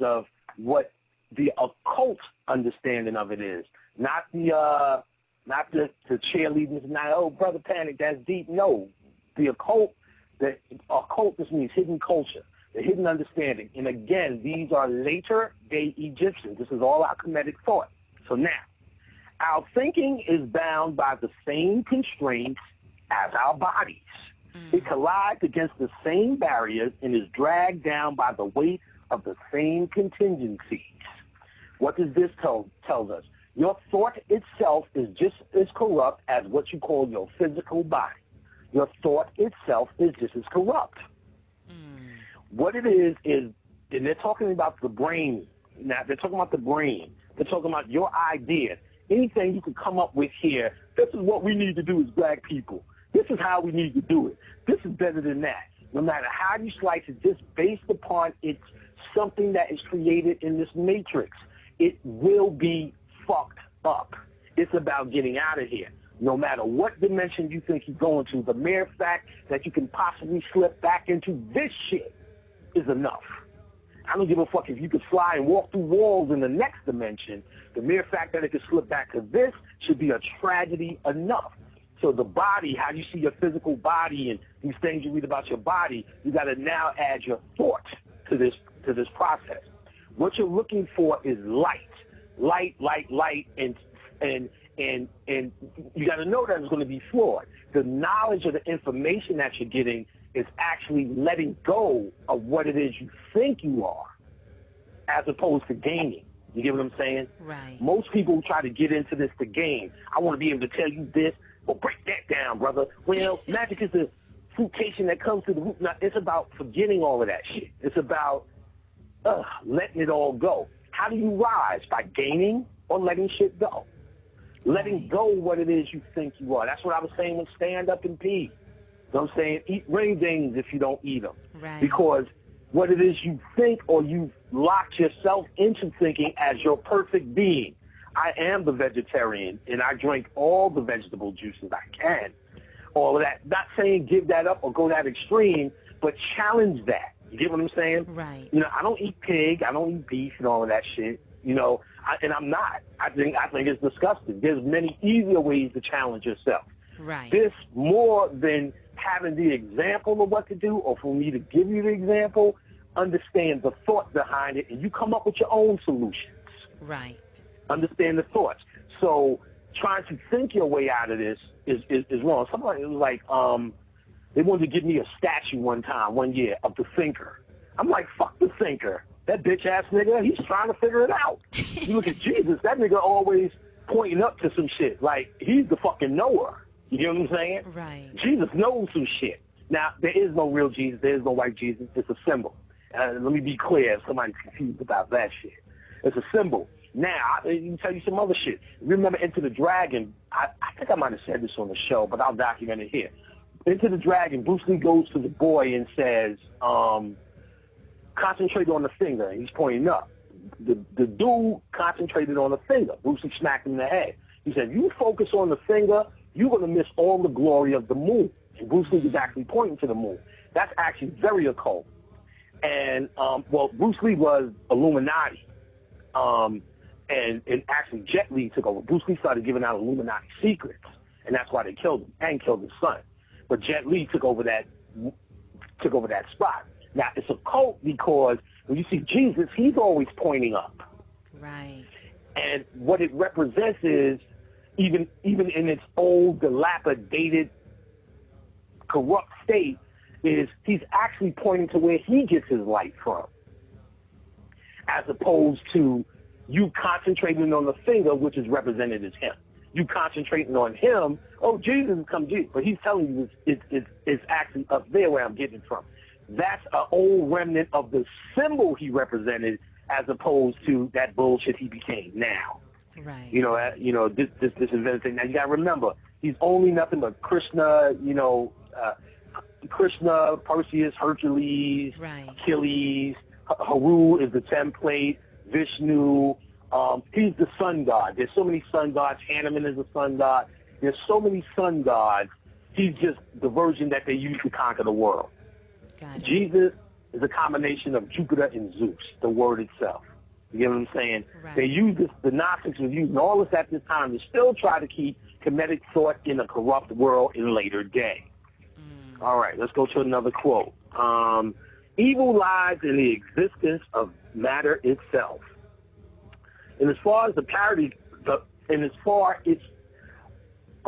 of what the occult understanding of it is, not the cheerleading. Not, oh, Brother Panic, that's deep. No, the occult just means hidden culture, the hidden understanding. And again, these are later day Egyptians. This is all Achaemenid thought. So now, our thinking is bound by the same constraints as our bodies. It collides against the same barriers and is dragged down by the weight of the same contingencies. What does this tells us? Your thought itself is just as corrupt as what you call your physical body. Your thought itself is just as corrupt. What it is, and they're talking about the brain. Now, they're talking about the brain. They're talking about your idea. Anything you can come up with here, this is what we need to do as black people. This is how we need to do it. This is better than that. No matter how you slice it, just based upon it's something that is created in this matrix, it will be fucked up. It's about getting out of here. No matter what dimension you think you're going to, the mere fact that you can possibly slip back into this shit is enough. I don't give a fuck if you could fly and walk through walls in the next dimension. The mere fact that it could slip back to this should be a tragedy enough. So the body, how you see your physical body and these things you read about your body, you got to now add your thought to this process. What you're looking for is light, and you got to know that it's going to be flawed. The knowledge of the information that you're getting is actually letting go of what it is you think you are, as opposed to gaining. You get what I'm saying? Right. Most people try to get into this to gain. I want to be able to tell you this. Well, break that down, brother. Well, magic is the fruitation that comes to the root. Now, it's about forgetting all of that shit. It's about letting it all go. How do you rise? By gaining or letting shit go? Letting go what it is you think you are. That's what I was saying with stand up and pee. You know what I'm saying? Eat ring dings if you don't eat them. Right. Because what it is you think, or you've locked yourself into thinking as your perfect being. I am the vegetarian, and I drink all the vegetable juices I can. All of that. Not saying give that up or go that extreme, but challenge that. You get what I'm saying? Right. You know, I don't eat pig, I don't eat beef and all of that shit. You know, and I'm not. I think it's disgusting. There's many easier ways to challenge yourself. Right. This more than having the example of what to do, or for me to give you the example, understand the thought behind it, and you come up with your own solutions. Right. Understand the thoughts. So trying to think your way out of this is wrong. Somebody was like, they wanted to give me a statue one year of the thinker. I'm like, fuck the thinker. That bitch ass nigga, he's trying to figure it out. You look at Jesus, that nigga always pointing up to some shit. Like, he's the fucking knower. You get what I'm saying? Right. Jesus knows some shit. Now, there is no real Jesus. There is no white Jesus. It's a symbol. Let me be clear if somebody's confused about that shit. It's a symbol. Now, I can tell you some other shit. Remember Enter the Dragon? I think I might have said this on the show, but I'll document it here. Enter the Dragon, Bruce Lee goes to the boy and says, concentrate on the finger. And he's pointing up. The dude concentrated on the finger. Bruce Lee smacked him in the head. He said, you focus on the finger, you're going to miss all the glory of the moon. And Bruce Lee was actually pointing to the moon. That's actually very occult. And, Bruce Lee was Illuminati. And actually Jet Li took over. Bruce Lee started giving out Illuminati secrets, and that's why they killed him and killed his son. But Jet Li took over that spot. Now, it's a cult because when you see Jesus, he's always pointing up. Right. And what it represents is, even in its old, dilapidated, corrupt state, is he's actually pointing to where he gets his light from, as opposed to you concentrating on the finger, which is represented as him. You concentrating on him, oh, Jesus has come Jesus, but he's telling you it's actually up there where I'm getting it from. That's an old remnant of the symbol he represented, as opposed to that bullshit he became now. Right. This event thing. Now you gotta remember, he's only nothing but Krishna. Krishna, Perseus, Hercules, right. Achilles. Haru is the template. Vishnu. He's the sun god. There's so many sun gods. Hanuman is a sun god. There's so many sun gods. He's just the version that they use to conquer the world. Got it. Jesus is a combination of Jupiter and Zeus, the word itself. You get what I'm saying? Right. They use this, the Gnostics were using all this at this time to still try to keep Kemetic thought in a corrupt world in later day. All right, let's go to another quote. Evil lies in the existence of matter itself. And as far as the parody, I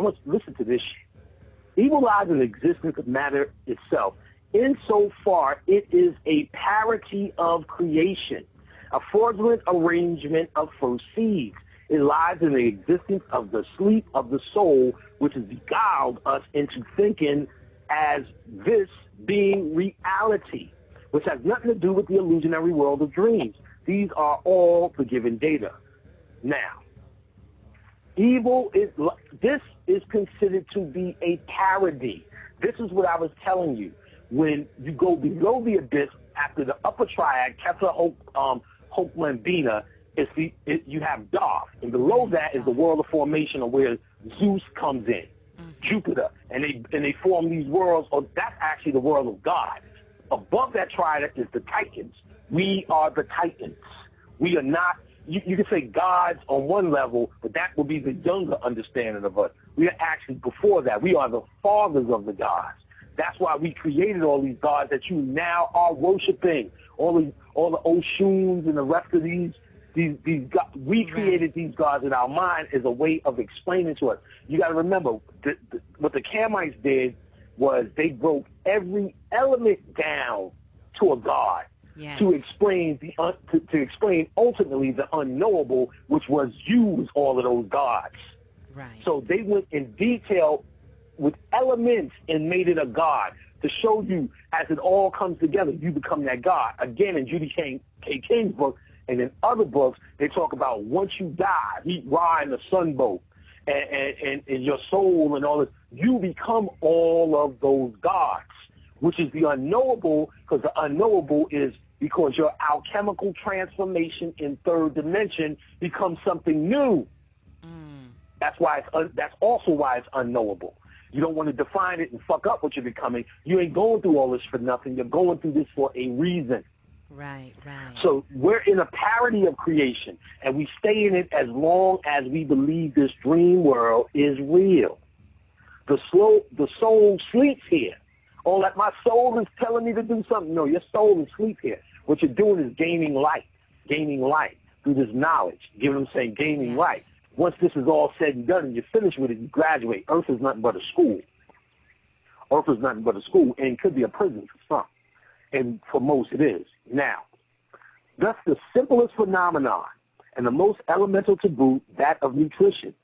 must listen to this shit. Evil lies in the existence of matter itself. Insofar, it is a parody of creation, a fraudulent arrangement of first seeds. It lies in the existence of the sleep of the soul, which has beguiled us into thinking as this being reality, which has nothing to do with the illusionary world of dreams. These are all the given data. Now, this is considered to be a parody. This is what I was telling you. When you go below the abyss, after the upper triad, Kepler, Hope, Lambina, you have Darth, and below that is the world of formation, of where Zeus comes in, Jupiter, and they form these worlds. Or that's actually the world of God. Above that triad is the Titans. We are the Titans. We are not. You can say gods on one level, but that will be the younger understanding of us. We are actually before that. We are the fathers of the gods. That's why we created all these gods that you now are worshiping. All the Oshuns and the rest of these gods. We created these gods in our mind as a way of explaining to us. You got to remember, what the Kamites did was they broke every element down to a god. Yes. To explain to explain ultimately the unknowable, which was all of those gods. Right. So they went in detail with elements and made it a god to show you as it all comes together, you become that god. Again, in Judy K. King's book and in other books, they talk about once you die, meet Ra in the sunboat, and your soul and all this, you become all of those gods, which is the unknowable, because the unknowable is because your alchemical transformation in third dimension becomes something new. That's why that's also why it's unknowable. You don't want to define it and fuck up what you're becoming. You ain't going through all this for nothing. You're going through this for a reason. Right. So we're in a parody of creation, and we stay in it as long as we believe this dream world is real. The soul sleeps here. Oh, like my soul is telling me to do something. No, your soul is asleep here. What you're doing is gaining light through this knowledge. You know what I'm saying? Gaining light. Once this is all said and done and you're finished with it, you graduate. Earth is nothing but a school. And it could be a prison for some. And for most it is. Now, thus the simplest phenomenon and the most elemental to boot, that of nutrition,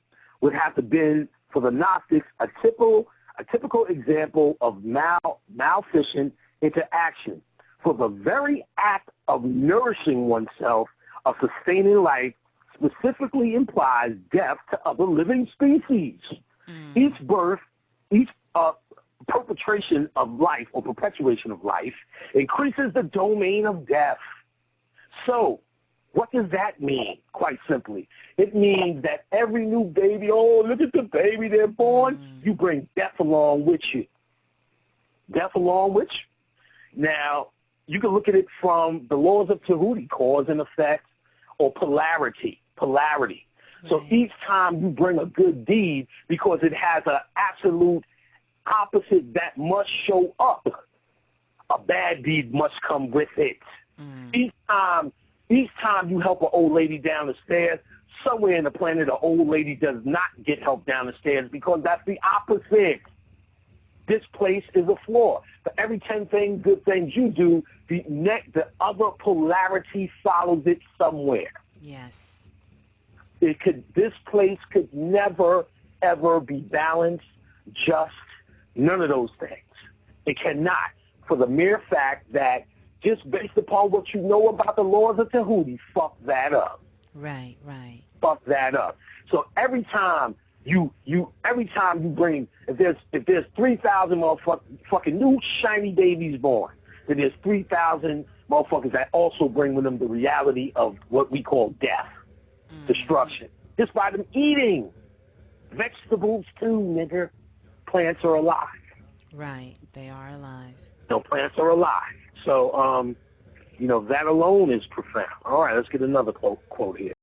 would have to be, for the Gnostics, a typical example of malfeasance into action. For the very act of nourishing oneself, of sustaining life, specifically implies death to other living species. Each birth, each perpetration of life or perpetuation of life increases the domain of death. So, what does that mean, quite simply? It means that every new baby, oh, look at the baby they're born, you bring death along with you. Now, you can look at it from the laws of Tahuti, cause and effect, or polarity. So each time you bring a good deed, because it has an absolute opposite that must show up, a bad deed must come with it. Each time you help an old lady down the stairs, somewhere in the planet an old lady does not get help down the stairs, because that's the opposite. This place is a flaw. For every 10 good things you do, the other polarity follows it somewhere. Yes. This place could never, ever be balanced, just, none of those things. It cannot, for the mere fact that just based upon what you know about the laws of Tahuti, fuck that up. Right. Fuck that up. So every time you bring, if there's 3,000 motherfucking new shiny babies born, then there's 3,000 motherfuckers that also bring with them the reality of what we call death, destruction. Just by them eating vegetables too, nigger. Plants are alive. Right, they are alive. No, plants are alive. So, that alone is profound. All right, let's get another quote here.